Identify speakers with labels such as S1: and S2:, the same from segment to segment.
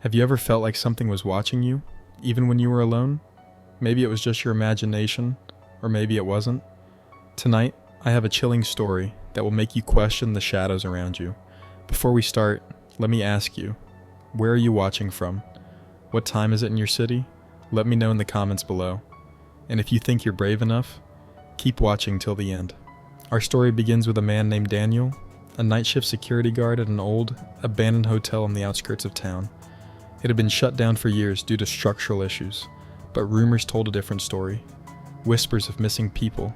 S1: Have you ever felt like something was watching you, even when you were alone? Maybe it was just your imagination, or maybe it wasn't. Tonight, I have a chilling story that will make you question the shadows around you. Before we start, let me ask you, where are you watching from? What time is it in your city? Let me know in the comments below. And if you think you're brave enough, keep watching till the end. Our story begins with a man named Daniel, a night shift security guard at an old, abandoned hotel on the outskirts of town. It had been shut down for years due to structural issues, but rumors told a different story. Whispers of missing people,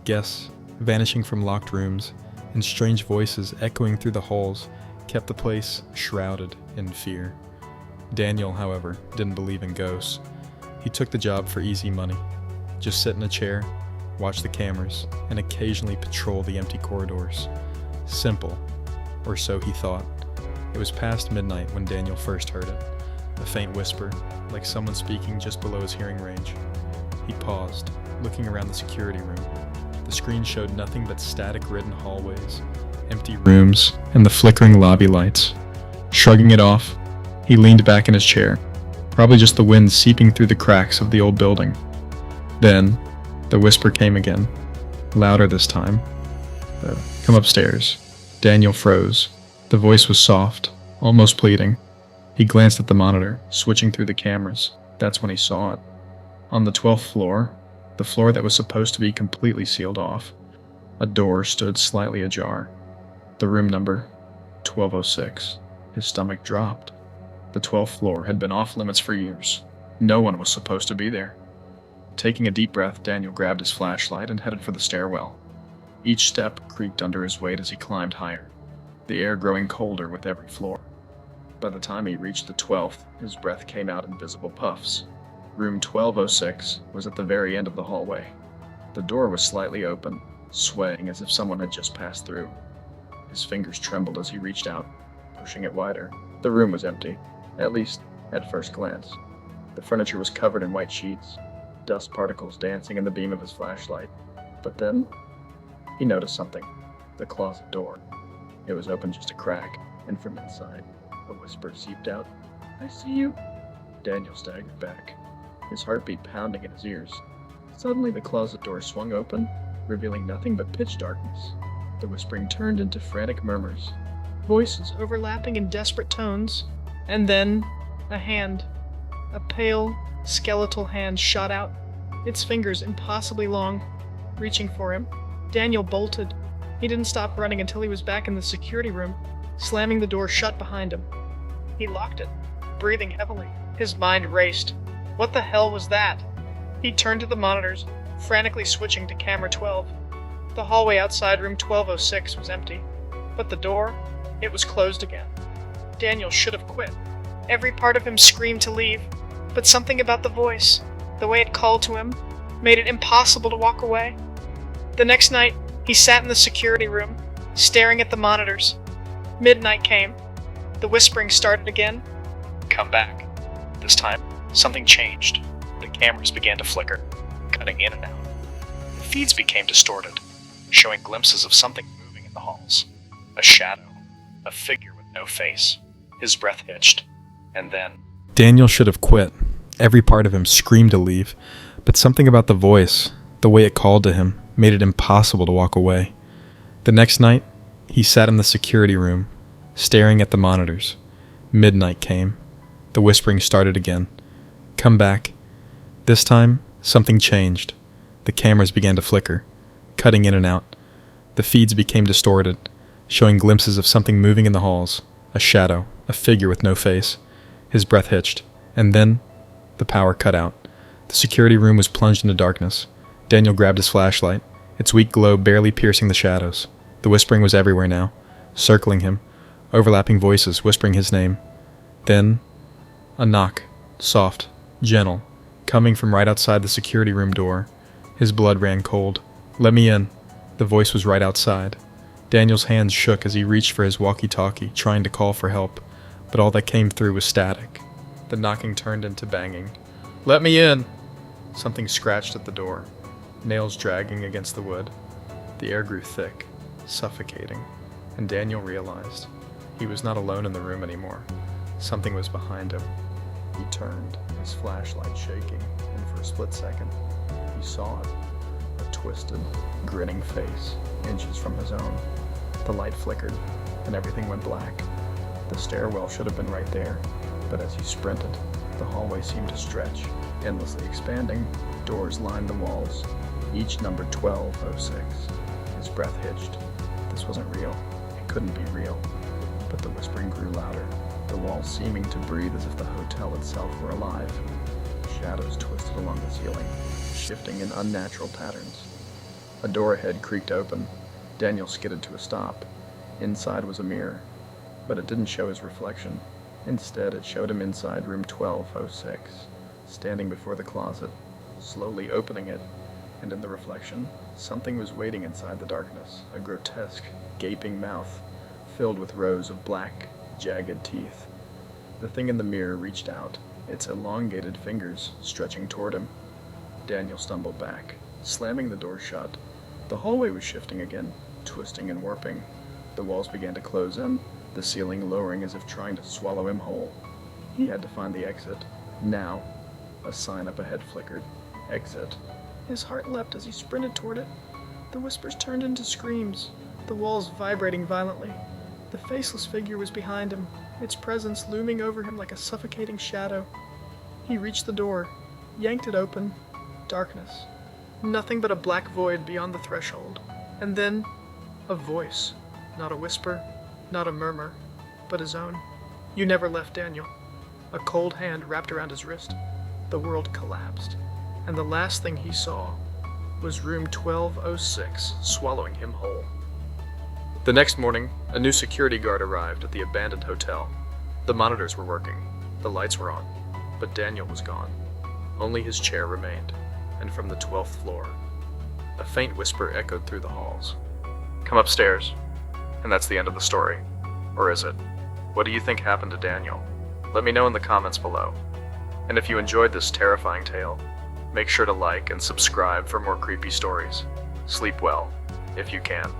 S1: guests vanishing from locked rooms, and strange voices echoing through the halls kept the place shrouded in fear. Daniel, however, didn't believe in ghosts. He took the job for easy money. Just sit in a chair, watch the cameras, and occasionally patrol the empty corridors. Simple, or so he thought. It was past midnight when Daniel first heard it. A faint whisper, like someone speaking just below his hearing range. He paused, looking around the security room. The screen showed nothing but static-ridden hallways, empty rooms, and the flickering lobby lights. Shrugging it off, he leaned back in his chair, probably just the wind seeping through the cracks of the old building. Then, the whisper came again, louder this time. "Come upstairs." Daniel froze. The voice was soft, almost pleading. He glanced at the monitor, switching through the cameras. That's when he saw it. On the 12th floor, the floor that was supposed to be completely sealed off, a door stood slightly ajar. The room number, 1206. His stomach dropped. The 12th floor had been off limits for years. No one was supposed to be there. Taking a deep breath, Daniel grabbed his flashlight and headed for the stairwell. Each step creaked under his weight as he climbed higher, the air growing colder with every floor. By the time he reached the 12th, his breath came out in visible puffs. Room 1206 was at the very end of the hallway. The door was slightly open, swaying as if someone had just passed through. His fingers trembled as he reached out, pushing it wider. The room was empty, at least at first glance. The furniture was covered in white sheets, dust particles dancing in the beam of his flashlight. But then, he noticed something. The closet door. It was open just a crack, and from inside, a whisper seeped out. "I see you." Daniel staggered back, his heartbeat pounding in his ears. Suddenly the closet door swung open, revealing nothing but pitch darkness. The whispering turned into frantic murmurs, voices overlapping in desperate tones. And then, a hand. A pale, skeletal hand shot out, its fingers impossibly long, reaching for him. Daniel bolted. He didn't stop running until he was back in the security room, slamming the door shut behind him. He locked it, breathing heavily. His mind raced. What the hell was that? He turned to the monitors, frantically switching to camera 12. The hallway outside room 1206 was empty, but the door, it was closed again. Daniel should have quit. Every part of him screamed to leave, but something about the voice, the way it called to him, made it impossible to walk away. The next night, he sat in the security room, staring at the monitors. Midnight came. The whispering started again. "Come back." This time, something changed. The cameras began to flicker, cutting in and out. The feeds became distorted, showing glimpses of something moving in the halls. A shadow, a figure with no face. His breath hitched, and then... Daniel should have quit. Every part of him screamed to leave, but something about the voice, the way it called to him, made it impossible to walk away. The next night, he sat in the security room, staring at the monitors. Midnight came. The whispering started again. "Come back." This time, something changed. The cameras began to flicker, cutting in and out. The feeds became distorted, showing glimpses of something moving in the halls. A shadow, a figure with no face. His breath hitched, and then the power cut out. The security room was plunged into darkness. Daniel grabbed his flashlight, its weak glow barely piercing the shadows. The whispering was everywhere now, circling him, overlapping voices whispering his name. Then, a knock, soft, gentle, coming from right outside the security room door. His blood ran cold. "Let me in." The voice was right outside. Daniel's hands shook as he reached for his walkie-talkie, trying to call for help, but all that came through was static. The knocking turned into banging. "Let me in!" Something scratched at the door, nails dragging against the wood. The air grew thick, suffocating, and Daniel realized he was not alone in the room anymore. Something was behind him. He turned, his flashlight shaking, and for a split second, he saw it. A twisted, grinning face, inches from his own. The light flickered, and everything went black. The stairwell should have been right there, but as he sprinted, the hallway seemed to stretch, endlessly expanding. Doors lined the walls, each numbered 1206. His breath hitched. This wasn't real. It couldn't be real. But the whispering grew louder, the walls seeming to breathe as if the hotel itself were alive. Shadows twisted along the ceiling, shifting in unnatural patterns. A door ahead creaked open. Daniel skidded to a stop. Inside was a mirror, but it didn't show his reflection. Instead, it showed him inside room 1206, standing before the closet, slowly opening it, and in the reflection, something was waiting inside the darkness, a grotesque, gaping mouth, filled with rows of black, jagged teeth. The thing in the mirror reached out, its elongated fingers stretching toward him. Daniel stumbled back, slamming the door shut. The hallway was shifting again, twisting and warping. The walls began to close in, the ceiling lowering as if trying to swallow him whole. He had to find the exit. Now. A sign up ahead flickered. Exit. His heart leapt as he sprinted toward it. The whispers turned into screams, the walls vibrating violently. The faceless figure was behind him, its presence looming over him like a suffocating shadow. He reached the door, yanked it open. Darkness. Nothing but a black void beyond the threshold. And then, a voice. Not a whisper, not a murmur, but his own. You never left, Daniel. A cold hand wrapped around his wrist. The world collapsed, and the last thing he saw was room 1206 swallowing him whole. The next morning, a new security guard arrived at the abandoned hotel. The monitors were working, the lights were on, but Daniel was gone. Only his chair remained, and from the 12th floor, a faint whisper echoed through the halls. Come upstairs. And that's the end of the story. Or is it? What do you think happened to Daniel? Let me know in the comments below. And if you enjoyed this terrifying tale, make sure to like and subscribe for more creepy stories. Sleep well, if you can.